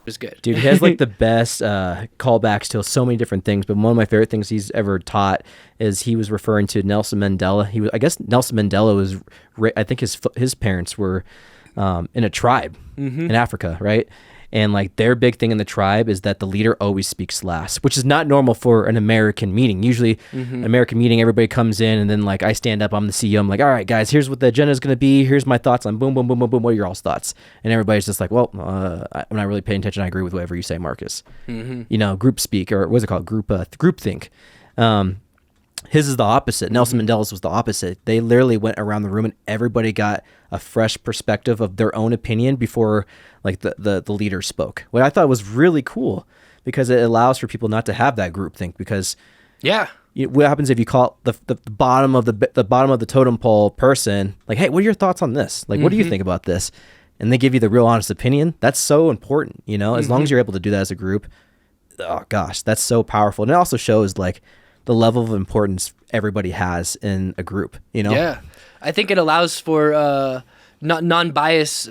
was good. Dude, he has like the best callbacks to so many different things. But one of my favorite things he's ever taught is he was referring to Nelson Mandela. I guess Nelson Mandela was, I think his parents were in a tribe in Africa, right? And like their big thing in the tribe is that the leader always speaks last, which is not normal for an American meeting. Usually an American meeting, everybody comes in and then like I stand up, I'm the CEO. I'm like, all right, guys, here's what the agenda is going to be. Here's my thoughts on boom, boom, boom, boom, boom. What are your all's thoughts? And everybody's just like, well, I'm not really paying attention. I agree with whatever you say, Marcus. You know, group speak, or what's it called? Group think. His is the opposite. Nelson Mandela's was the opposite. They literally went around the room and everybody got a fresh perspective of their own opinion before like the leader spoke. What I thought was really cool because it allows for people not to have that group think because what happens if you call the bottom of the bottom of the totem pole person like, hey, what are your thoughts on this? Like, what do you think about this? And they give you the real honest opinion. That's so important, you know, as long as you're able to do that as a group. Oh gosh, that's so powerful. And it also shows like the level of importance everybody has in a group, you know? Yeah. I think it allows for non-biased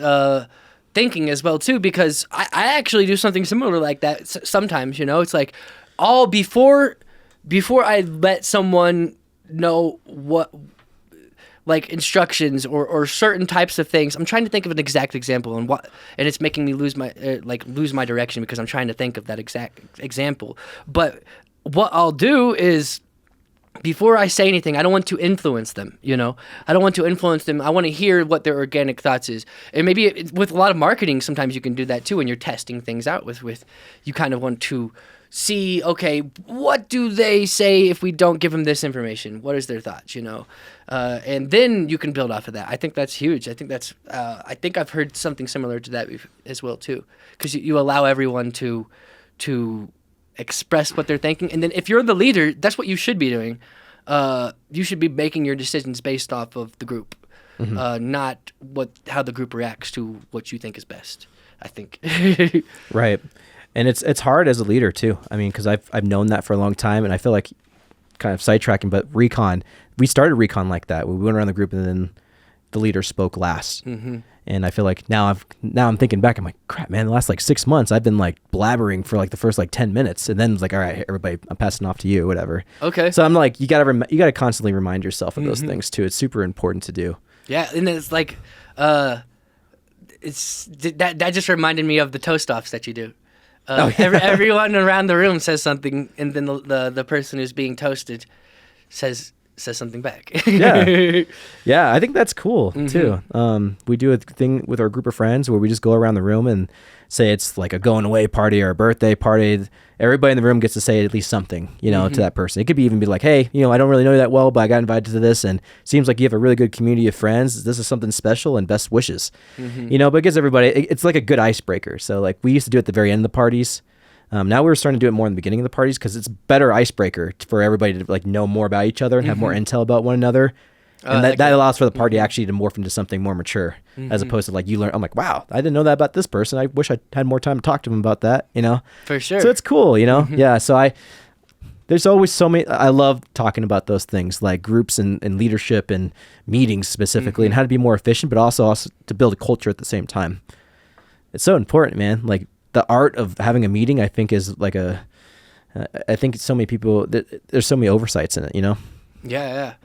thinking as well, too, because I actually do something similar like that sometimes, you know? It's like before I let someone know what, like instructions or certain types of things, I'm trying to think of an exact example and it's making me lose my direction because I'm trying to think of that exact example. But what I'll do is, before I say anything, I don't want to influence them, you know? I don't want to influence them. I want to hear what their organic thoughts is. And maybe with a lot of marketing, sometimes you can do that too when you're testing things out with you kind of want to see, okay, what do they say if we don't give them this information? What is their thoughts, you know? And then you can build off of that. I think that's huge. I think I've heard something similar to that as well too, because you allow everyone to express what they're thinking, and then if you're the leader, that's what you should be doing. You should be making your decisions based off of the group, not how the group reacts to what you think is best, I think. Right. And it's hard as a leader too. I mean, because I've known that for a long time, and I feel like kind of sidetracking, but recon, we started recon like that. We went around the group and then the leader spoke last. And I feel like now I'm thinking back, I'm like, crap, man, the last like 6 months I've been like blabbering for like the first like 10 minutes. And then it's like, all right, everybody, I'm passing off to you, whatever. Okay. So I'm like, you gotta constantly remind yourself of those things too. It's super important to do. Yeah. And then it's like, that just reminded me of the toast offs that you do. Everyone around the room says something, and then the person who's being toasted says something back. Yeah, I think that's cool too. We do a thing with our group of friends where we just go around the room and say it's like a going away party or a birthday party. Everybody in the room gets to say at least something, you know, to that person. It could even be like, hey, you know, I don't really know you that well, but I got invited to this, and it seems like you have a really good community of friends. This is something special, and best wishes. You know, but it gives everybody, it's like a good icebreaker. So like we used to do it at the very end of the parties. Now we're starting to do it more in the beginning of the parties because it's better icebreaker for everybody to like know more about each other and have more intel about one another. And that allows for the party actually to morph into something more mature as opposed to like you learn, I'm like, wow, I didn't know that about this person. I wish I had more time to talk to them about that, you know? For sure. So it's cool, you know? Yeah. So there's always so many, I love talking about those things like groups and leadership and meetings specifically and how to be more efficient, but also to build a culture at the same time. It's so important, man. Like, the art of having a meeting, I think, is like I think so many people, there's so many oversights in it, you know? Yeah.